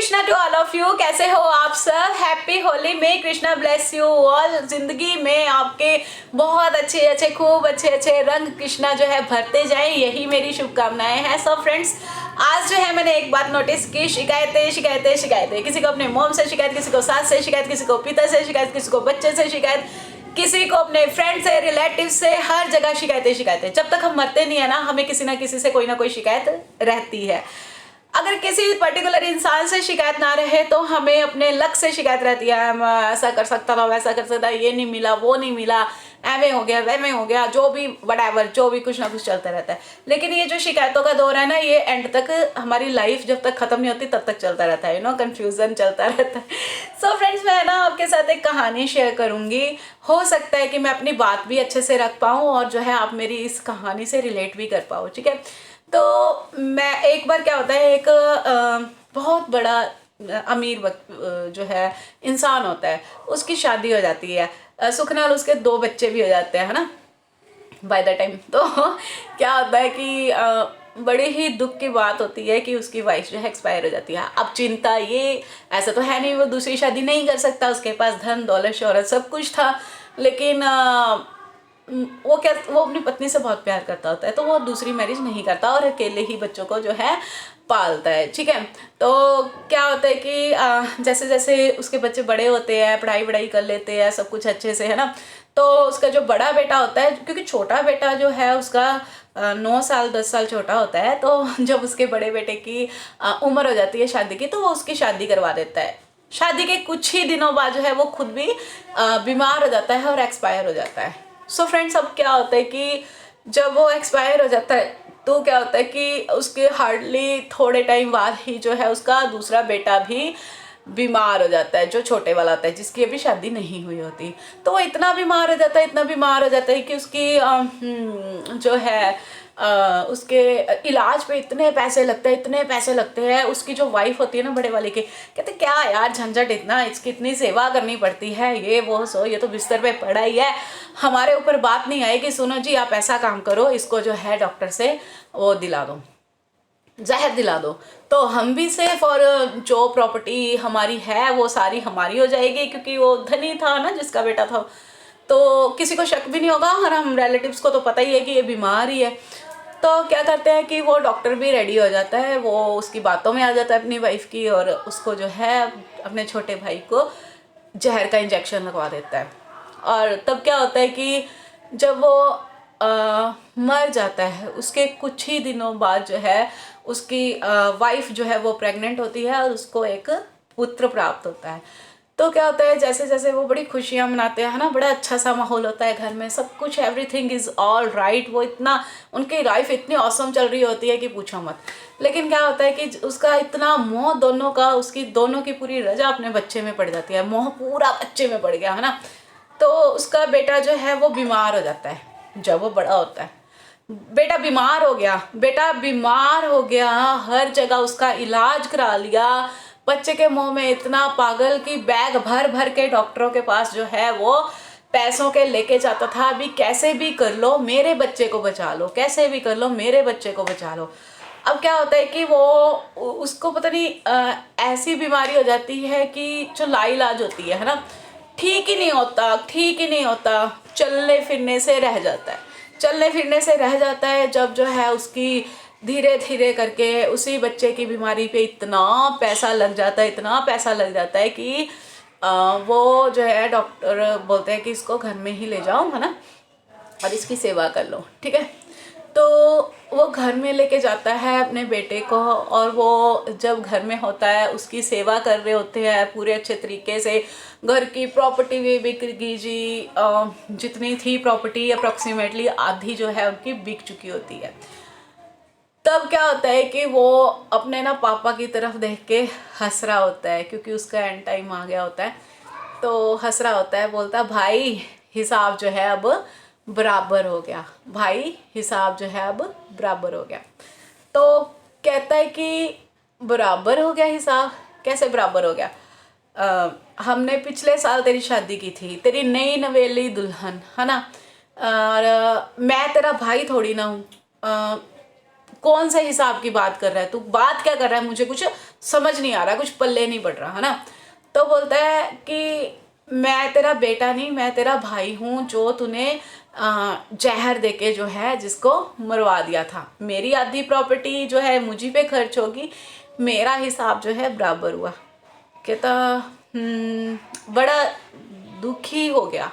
Krishna to all of you. कैसे हो आप सब? हैप्पी होली। में कृष्णा ब्लेस यू ऑल। जिंदगी में आपके बहुत अच्छे अच्छे खूब अच्छे अच्छे रंग कृष्णा जो है भरते जाएं, यही मेरी शुभकामनाएं हैं। सब फ्रेंड्स, आज जो है मैंने एक बात नोटिस की, शिकायतें शिकायतें शिकायतें। किसी को अपने मॉम से शिकायत, किसी को सास से शिकायत, किसी को पिता से शिकायत, किसी को बच्चे से शिकायत, किसी को अपने फ्रेंड से, रिलेटिव से, हर जगह शिकायतें शिकायतें। जब तक हम मरते नहीं है ना, हमें किसी ना किसी से कोई ना कोई शिकायत रहती है। अगर किसी पर्टिकुलर इंसान से शिकायत ना रहे तो हमें अपने लक से शिकायत रहती है। मैं ऐसा कर सकता था, वैसा कर सकता, ये नहीं मिला, वो नहीं मिला, एवे हो गया, वैमे हो गया, जो भी व्हाटएवर, जो भी कुछ ना कुछ चलता रहता है। लेकिन ये जो शिकायतों का दौर है ना, ये एंड तक, हमारी लाइफ जब तक खत्म नहीं होती तब तक चलता रहता है। कंफ्यूजन चलता रहता है। सो फ्रेंड्स, मैं ना आपके साथ एक कहानी शेयर करूंगी। हो सकता है कि मैं अपनी बात भी अच्छे से रख पाऊँ और जो है आप मेरी इस कहानी से रिलेट भी कर पाओ। ठीक है, तो मैं एक बार क्या होता है, एक बहुत बड़ा अमीर जो है इंसान होता है, उसकी शादी हो जाती है। सुखनाल उसके 2 बच्चे भी हो जाते हैं, है ना, बाय द टाइम। तो क्या होता है कि बड़े ही दुख की बात होती है कि उसकी वाइफ जो है एक्सपायर हो जाती है। अब चिंता, ये ऐसा तो है नहीं वो दूसरी शादी नहीं कर सकता, उसके पास धन दौलत शोहरत सब कुछ था, लेकिन वो अपनी पत्नी से बहुत प्यार करता होता है, तो वो दूसरी मैरिज नहीं करता और अकेले ही बच्चों को जो है पालता है। ठीक है, तो क्या होता है कि जैसे जैसे उसके बच्चे बड़े होते हैं, पढ़ाई वढ़ाई कर लेते हैं, सब कुछ अच्छे से, है ना, तो उसका जो बड़ा बेटा होता है, क्योंकि छोटा बेटा जो है उसका 9 साल 10 साल छोटा होता है, तो जब उसके बड़े बेटे की उम्र हो जाती है शादी की, तो वो उसकी शादी करवा देता है। शादी के कुछ ही दिनों बाद जो है वो खुद भी बीमार हो जाता है और एक्सपायर हो जाता है। सो फ्रेंड्स, अब क्या होता है कि जब वो एक्सपायर हो जाता है तो क्या होता है कि उसके हार्डली थोड़े टाइम बाद ही जो है उसका दूसरा बेटा भी बीमार हो जाता है, जो छोटे वाला होता है, जिसकी अभी शादी नहीं हुई होती। तो वो इतना बीमार हो जाता है, इतना बीमार हो जाता है कि उसकी जो है उसके इलाज पे इतने पैसे लगते हैं, इतने पैसे लगते हैं। उसकी जो वाइफ होती है ना बड़े वाले की, कहते क्या यार झंझट, इतना इसकी इतनी सेवा करनी पड़ती है, ये वो सो, ये तो बिस्तर पे पड़ा ही है, हमारे ऊपर बात नहीं आएगी। सुनो जी, आप ऐसा काम करो, इसको जो है डॉक्टर से वो दिला दो, जहर दिला दो, तो हम भी सेफ, और जो प्रॉपर्टी हमारी है वो सारी हमारी हो जाएगी, क्योंकि वो धनी था ना जिसका बेटा था, तो किसी को शक भी नहीं होगा, और हम रिलेटिव्स को तो पता ही है कि ये बीमार ही है। तो क्या करते हैं कि वो डॉक्टर भी रेडी हो जाता है, वो उसकी बातों में आ जाता है अपनी वाइफ की, और उसको जो है अपने छोटे भाई को जहर का इंजेक्शन लगवा देता है। और तब क्या होता है कि जब वो मर जाता है, उसके कुछ ही दिनों बाद जो है उसकी वाइफ जो है वो प्रेग्नेंट होती है और उसको एक पुत्र प्राप्त होता है। तो क्या होता है, जैसे जैसे वो बड़ी खुशियाँ मनाते हैं, है ना, बड़ा अच्छा सा माहौल होता है घर में, सब कुछ एवरीथिंग इज़ ऑल राइट। वो इतना, उनकी लाइफ इतनी ऑसम चल रही होती है कि पूछो मत। लेकिन क्या होता है कि उसका इतना मोह दोनों का, उसकी दोनों की पूरी रजा अपने बच्चे में पड़ जाती है, मोह पूरा बच्चे में पड़ गया, है ना। तो उसका बेटा जो है वो बीमार हो जाता है जब वो बड़ा होता है। बेटा बीमार हो गया, बेटा बीमार हो गया, हर जगह उसका इलाज करा लिया। बच्चे के मुंह में इतना पागल कि बैग भर भर के डॉक्टरों के पास जो है वो पैसों के लेके जाता था, अभी कैसे भी कर लो मेरे बच्चे को बचा लो, कैसे भी कर लो मेरे बच्चे को बचा लो। अब क्या होता है कि वो उसको पता नहीं ऐसी बीमारी हो जाती है कि जो लाइलाज होती है ना, ठीक ही नहीं होता, ठीक ही नहीं होता, चलने फिरने से रह जाता है, चलने फिरने से रह जाता है। जब जो है उसकी धीरे धीरे करके उसी बच्चे की बीमारी पे इतना पैसा लग जाता है, इतना पैसा लग जाता है कि वो जो है डॉक्टर बोलते हैं कि इसको घर में ही ले जाओ, है ना, और इसकी सेवा कर लो। ठीक है, तो वो घर में लेके जाता है अपने बेटे को, और वो जब घर में होता है उसकी सेवा कर रहे होते हैं पूरे अच्छे तरीके से। घर की प्रॉपर्टी भी बिक गई जी, जितनी थी प्रॉपर्टी अप्रॉक्सीमेटली आधी जो है उनकी बिक चुकी होती है। तब क्या होता है कि वो अपने ना पापा की तरफ देख के हंस रहा होता है, क्योंकि उसका एंड टाइम आ गया होता है, तो हंस रहा होता है, बोलता है भाई हिसाब जो है अब बराबर हो गया, भाई हिसाब जो है अब बराबर हो गया। तो कहता है कि बराबर हो गया हिसाब, कैसे बराबर हो गया? हमने पिछले साल तेरी शादी की थी, तेरी नई नवेली दुल्हन, है ना, और मैं तेरा भाई थोड़ी ना हूँ, कौन से हिसाब की बात कर रहा है तू, बात क्या कर रहा है, मुझे कुछ समझ नहीं आ रहा, कुछ पल्ले नहीं पड़ रहा है ना। तो बोलता है कि मैं तेरा बेटा नहीं, मैं तेरा भाई हूँ जो तूने जहर देके जो है जिसको मरवा दिया था। मेरी आधी प्रॉपर्टी जो है मुझी पे खर्च होगी, मेरा हिसाब जो है बराबर हुआ। कहता बड़ा दुखी हो गया,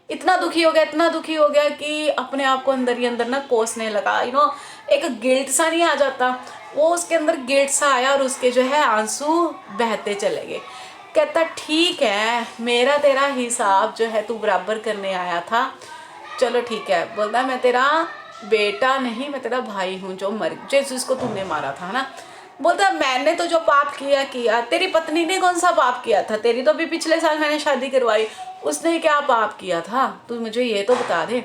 इतना दुखी हो गया, इतना दुखी हो गया कि अपने आप को अंदर ही अंदर ना कोसने लगा। एक गिल्ट सा नहीं आ जाता, वो उसके अंदर गिल्ट सा आया और उसके जो है आंसू बहते चले गए। कहता ठीक है, मेरा तेरा हिसाब जो है तू बराबर करने आया था, चलो ठीक है। बोलता मैं तेरा बेटा नहीं, मैं तेरा भाई हूँ जो जिसको तूने मारा था ना। बोलता मैंने तो जो पाप किया किया, तेरी पत्नी ने कौन सा पाप किया था? तेरी तो अभी पिछले साल मैंने शादी करवाई, उसने क्या पाप किया था? तू मुझे ये तो बता दे।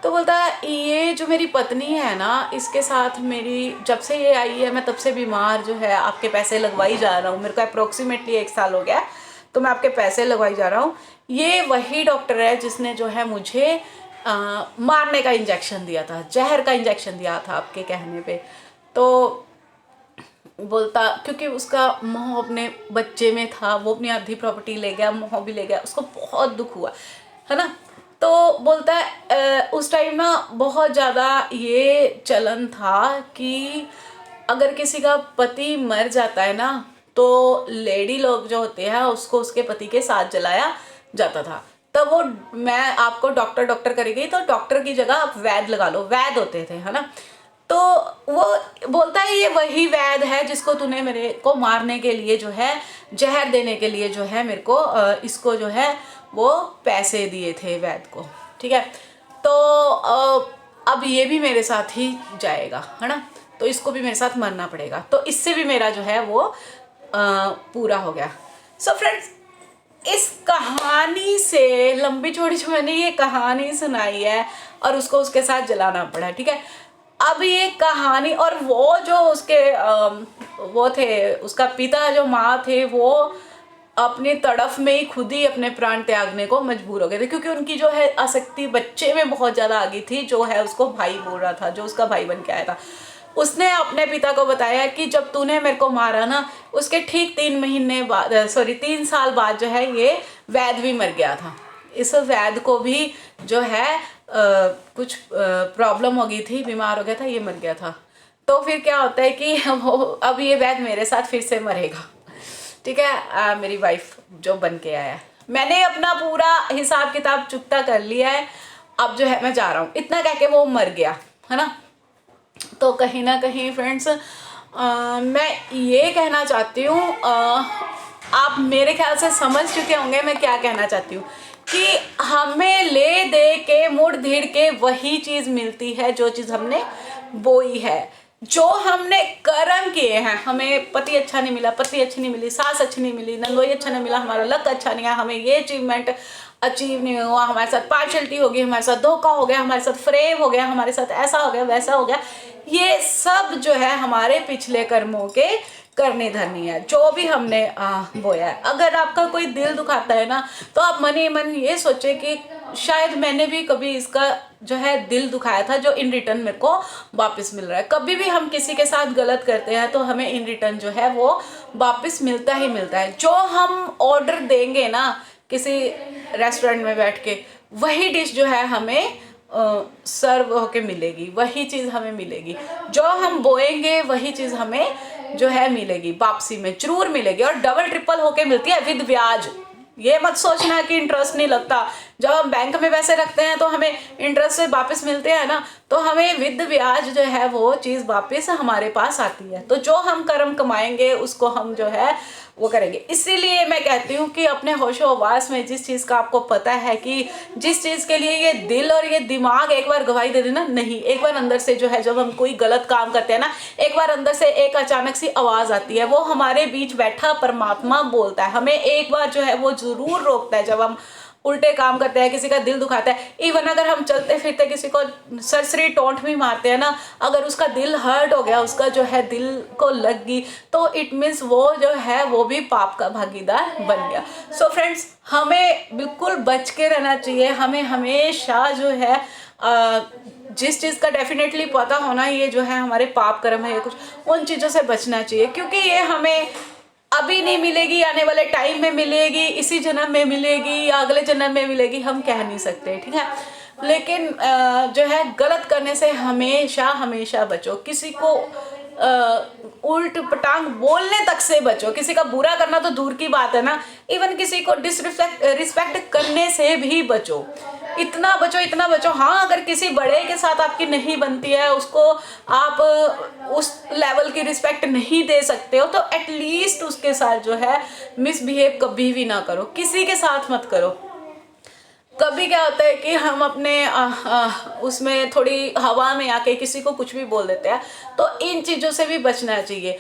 तो बोलता है ये जो मेरी पत्नी है ना, इसके साथ मेरी जब से ये आई है मैं तब से बीमार जो है आपके पैसे लगवाई जा रहा हूँ। मेरे को अप्रोक्सीमेटली 1 साल हो गया, तो मैं आपके पैसे लगवाई जा रहा हूँ। ये वही डॉक्टर है जिसने जो है मुझे मारने का इंजेक्शन दिया था, जहर का इंजेक्शन दिया था आपके कहने पे। तो बोलता क्योंकि उसका मोह अपने बच्चे में था, वो अपनी आधी प्रॉपर्टी ले गया, मोह भी ले गया, उसको बहुत दुख हुआ है ना। तो बोलता है उस टाइम ना बहुत ज़्यादा ये चलन था कि अगर किसी का पति मर जाता है ना, तो लेडी लोग जो होते हैं उसको उसके पति के साथ जलाया जाता था। तब वो मैं आपको डॉक्टर डॉक्टर करेगी, तो डॉक्टर की जगह आप वैद लगा लो, वैद होते थे है ना। तो वो बोलता है ये वही वैद है जिसको तूने मेरे को मारने के लिए जो है, जहर देने के लिए जो है मेरे को इसको जो है वो पैसे दिए थे वैद को, ठीक है। तो अब ये भी मेरे साथ ही जाएगा है ना, तो इसको भी मेरे साथ मरना पड़ेगा, तो इससे भी मेरा जो है वो पूरा हो गया। सो फ्रेंड्स, इस कहानी से लंबी चौड़ी जो मैंने ये कहानी सुनाई है और उसको उसके साथ जलाना पड़ा, ठीक है। अब ये कहानी, और वो जो उसके वो थे, उसका पिता जो माँ थे, वो अपनी तड़फ में ही खुद ही अपने प्राण त्यागने को मजबूर हो गए थे, क्योंकि उनकी जो है आसक्ति बच्चे में बहुत ज़्यादा आ गई थी, जो है उसको भाई बोल रहा था, जो उसका भाई बन के आया था। उसने अपने पिता को बताया कि जब तूने मेरे को मारा ना, उसके ठीक 3 महीने बाद 3 साल बाद जो है ये वैद भी मर गया था। इस वैद को भी जो है कुछ प्रॉब्लम हो गई थी, बीमार हो गया था, ये मर गया था। तो फिर क्या होता है कि वो अब ये वैद मेरे साथ फिर से मरेगा, ठीक है। मेरी वाइफ जो बन के आया है, मैंने अपना पूरा हिसाब किताब चुकता कर लिया है, अब जो है मैं जा रहा हूँ, इतना कह के वो मर गया है ना। तो कहीं ना कहीं फ्रेंड्स मैं ये कहना चाहती हूँ, आप मेरे ख्याल से समझ चुके होंगे मैं क्या कहना चाहती हूँ, कि हमें ले दे के मुड़ धीड़ के वही चीज़ मिलती है जो चीज़ हमने बोई है, जो हमने कर्म किए हैं। हमें पति अच्छा नहीं मिला, पत्नी अच्छी नहीं मिली, सास अच्छी नहीं मिली, नंदोई अच्छा नहीं मिला, हमारा लक अच्छा नहीं है, हमें ये अचीवमेंट अचीव नहीं हुआ, हमारे साथ पार्शलिटी हो गई, हमारे साथ धोखा हो गया, हमारे साथ फ्रेब हो गया, हमारे साथ ऐसा हो गया वैसा हो गया, ये सब जो है हमारे पिछले कर्मों के करनी धरनी है, जो भी हमने बोया है। अगर आपका कोई दिल दुखाता है ना, तो आप मन ही मन ये सोचे कि शायद मैंने भी कभी इसका जो है दिल दुखाया था, जो इन रिटर्न मेरे को वापस मिल रहा है। कभी भी हम किसी के साथ गलत करते हैं तो हमें इन रिटर्न जो है वो वापस मिलता ही मिलता है। जो हम ऑर्डर देंगे ना किसी रेस्टोरेंट में बैठ के, वही डिश जो है हमें सर्व होके मिलेगी, वही चीज़ हमें मिलेगी। जो हम बोएंगे वही चीज़ हमें जो है मिलेगी, वापसी में जरूर मिलेगी, और डबल ट्रिपल होके मिलती है विद ब्याज। ये मत सोचना कि इंटरेस्ट नहीं लगता। जब हम बैंक में पैसे रखते हैं तो हमें इंटरेस्ट से वापस मिलते हैं ना, तो हमें विद ब्याज जो है वो चीज़ वापस हमारे पास आती है। तो जो हम कर्म कमाएंगे उसको हम जो है वो करेंगे। इसीलिए मैं कहती हूँ कि अपने होशो हवास में जिस चीज़ का आपको पता है कि जिस चीज़ के लिए ये दिल और ये दिमाग एक बार गवाही दे देना, नहीं, एक बार अंदर से जो है जब हम कोई गलत काम करते हैं ना, एक बार अंदर से एक अचानक सी आवाज़ आती है, वो हमारे बीच बैठा परमात्मा बोलता है, हमें एक बार जो है वो ज़रूर रोकता है जब हम उल्टे काम करते हैं, किसी का दिल दुखाता है। इवन अगर हम चलते फिरते किसी को सरसरी टोंट भी मारते हैं ना, अगर उसका दिल हर्ट हो गया, उसका जो है दिल को लग गई, तो इट मीन्स वो जो है वो भी पाप का भागीदार बन गया। सो फ्रेंड्स, हमें बिल्कुल बच के रहना चाहिए। हमें हमेशा जो है जिस चीज़ का डेफिनेटली पता होना, ये जो है हमारे पाप कर्म है या कुछ, उन चीज़ों से बचना चाहिए, क्योंकि ये हमें अभी नहीं मिलेगी, आने वाले टाइम में मिलेगी, इसी जन्म में मिलेगी या अगले जन्म में मिलेगी, हम कह नहीं सकते, ठीक है। लेकिन जो है गलत करने से हमेशा हमेशा बचो। किसी को उल्ट पटांग बोलने तक से बचो। किसी का बुरा करना तो दूर की बात है ना, इवन किसी को रिस्पेक्ट करने से भी बचो। इतना बचो, इतना बचो। हाँ, अगर किसी बड़े के साथ आपकी नहीं बनती है, उसको आप उस लेवल की रिस्पेक्ट नहीं दे सकते हो, तो एटलीस्ट उसके साथ जो है मिसबिहेव कभी भी ना करो, किसी के साथ मत करो। कभी क्या होता है कि हम अपने उसमें थोड़ी हवा में आके किसी को कुछ भी बोल देते हैं, तो इन चीज़ों से भी बचना चाहिए।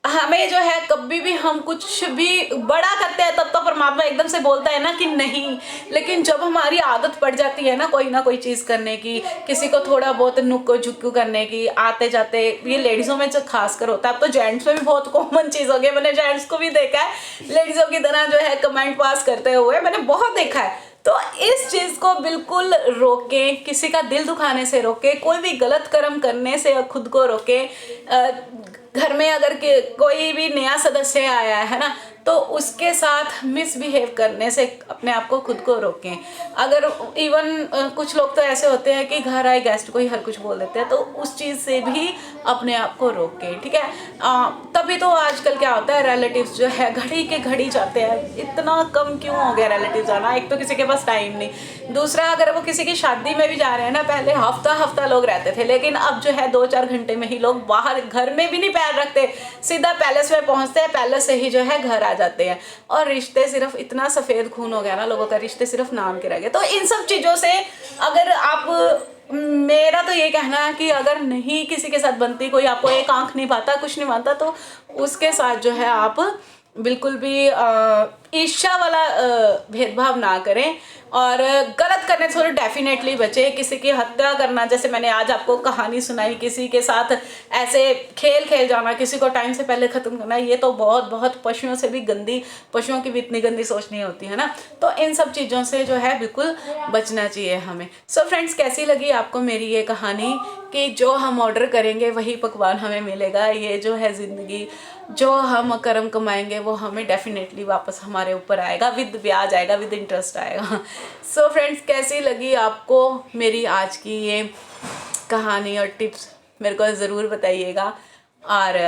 हमें जो है कभी भी हम कुछ भी बड़ा करते हैं, तब तो परमात्मा एकदम से बोलता है ना कि नहीं, लेकिन जब हमारी आदत पड़ जाती है ना कोई चीज़ करने की, किसी को थोड़ा बहुत नुक्को झुक्कू करने की, आते जाते, ये लेडीज़ों में जो खास कर होता है, अब तो जेंट्स में भी बहुत कॉमन चीज़ हो गई। मैंने जेंट्स को भी देखा है लेडीज़ों की तरह जो है कमेंट पास करते हुए, मैंने बहुत देखा है। तो इस चीज़ को बिल्कुल रोकें, किसी का दिल दुखाने से रोकें, कोई भी गलत कर्म करने से खुद को रोकें। घर में अगर कोई भी नया सदस्य आया है ना, तो उसके साथ मिसबिहेव करने से अपने आप को खुद को रोकें। अगर इवन कुछ लोग तो ऐसे होते हैं कि घर आए गेस्ट को ही हर कुछ बोल देते हैं, तो उस चीज़ से भी अपने आप को रोकें, ठीक है। तभी तो आजकल क्या होता है, रिलेटिव्स जो है घड़ी के घड़ी जाते हैं। इतना कम क्यों हो गया रिलेटिव्स आना? एक तो किसी के पास टाइम नहीं, दूसरा अगर वो किसी की शादी में भी जा रहे हैं ना, पहले हफ्ता हफ्ता लोग रहते थे, लेकिन अब जो है 2-4 घंटे में ही लोग बाहर, घर में भी नहीं पैर रखते, सीधा पैलेस में पहुंचते हैं, पैलेस से ही जो है घर आ जाते हैं। और रिश्ते सिर्फ, इतना सफ़ेद खून हो गया ना लोगों का, रिश्ते सिर्फ नाम के रह गए। तो इन सब चीज़ों से अगर आप, मेरा तो ये कहना है कि अगर नहीं किसी के साथ बनती, कोई आपको एक आंख नहीं पाता, कुछ नहीं मानता, तो उसके साथ जो है आप बिल्कुल भी ईर्ष्या वाला भेदभाव ना करें, और गलत करने से डेफिनेटली बचे। किसी की हत्या करना, जैसे मैंने आज आपको कहानी सुनाई, किसी के साथ ऐसे खेल जाना, किसी को टाइम से पहले ख़त्म करना, ये तो बहुत बहुत पशुओं से भी गंदी, पशुओं की भी इतनी गंदी सोच नहीं होती है ना। तो इन सब चीज़ों से जो है बिल्कुल बचना चाहिए हमें। सो फ्रेंड्स, कैसी लगी आपको मेरी ये कहानी कि जो हम ऑर्डर करेंगे वही पकवान हमें मिलेगा। ये जो है ज़िंदगी, जो हम कर्म कमाएंगे वो हमें डेफिनेटली वापस हमारे ऊपर आएगा, विद ब्याज आएगा, विद इंटरेस्ट आएगा। सो फ्रेंड्स, कैसी लगी आपको मेरी आज की ये कहानी और टिप्स, मेरे को ज़रूर बताइएगा। और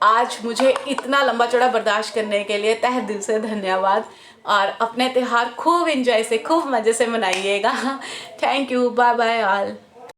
आज मुझे इतना लंबा चौड़ा बर्दाश्त करने के लिए तहे दिल से धन्यवाद। और अपने त्यौहार खूब इंजॉय से, खूब मज़े से मनाइएगा। Thank you, bye bye all.